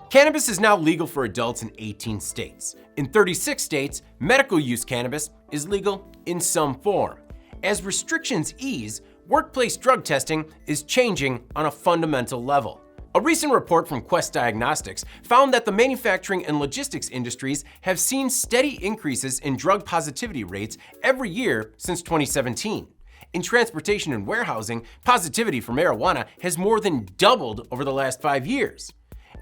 Cannabis is now legal for adults in 18 states. In 36 states, medical use cannabis is legal in some form. As restrictions ease, workplace drug testing is changing on a fundamental level. A recent report from Quest Diagnostics found that the manufacturing and logistics industries have seen steady increases in drug positivity rates every year since 2017. In transportation and warehousing, positivity for marijuana has more than doubled over the last 5 years.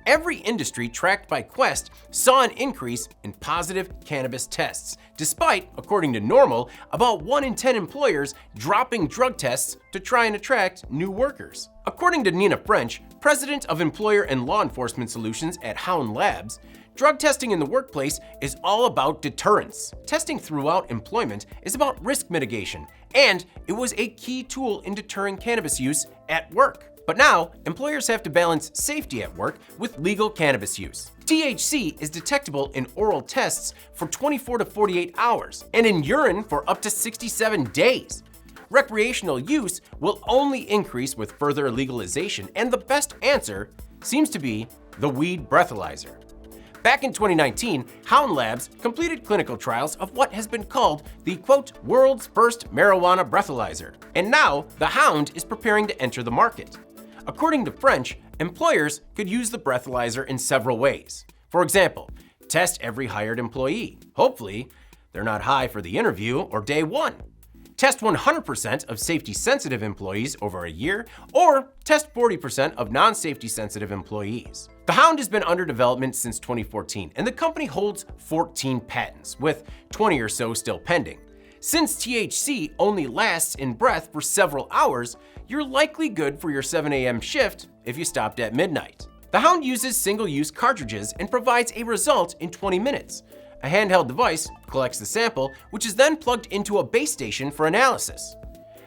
Every industry tracked by Quest saw an increase in positive cannabis tests, despite, according to NORML, about 1 in 10 employers dropping drug tests to try and attract new workers. According to Nina French, president of Employer and Law Enforcement Solutions at Hounds Labs, drug testing in the workplace is all about deterrence. Testing throughout employment is about risk mitigation, and it was a key tool in deterring cannabis use at work. But now, employers have to balance safety at work with legal cannabis use. THC is detectable in oral tests for 24 to 48 hours, and in urine for up to 67 days. Recreational use will only increase with further legalization, and the best answer seems to be the weed breathalyzer. Back in 2019, Hounds Labs completed clinical trials of what has been called the, quote, world's first marijuana breathalyzer. And now, the Hound is preparing to enter the market. According to French, employers could use the breathalyzer in several ways. For example, test every hired employee. Hopefully, they're not high for the interview or day one. Test 100% of safety-sensitive employees over a year, or test 40% of non-safety sensitive employees. The Hound has been under development since 2014, and the company holds 14 patents, with 20 or so still pending. Since THC only lasts in breath for several hours, you're likely good for your 7 a.m. shift if you stopped at midnight. The Hound uses single-use cartridges and provides a result in 20 minutes. A handheld device collects the sample, which is then plugged into a base station for analysis.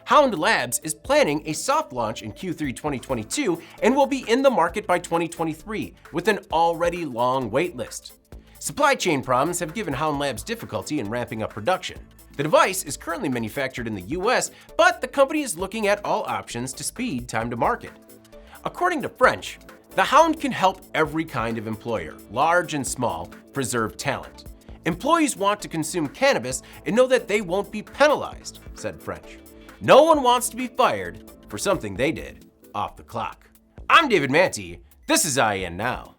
Hounds Labs is planning a soft launch in Q3 2022 and will be in the market by 2023 with an already long wait list. Supply chain problems have given Hounds Labs difficulty in ramping up production. The device is currently manufactured in the US, but the company is looking at all options to speed time to market. According to French, the Hound can help every kind of employer, large and small, preserve talent. Employees want to consume cannabis and know that they won't be penalized, said French. No one wants to be fired for something they did off the clock. I'm David Manti. This is IEN Now.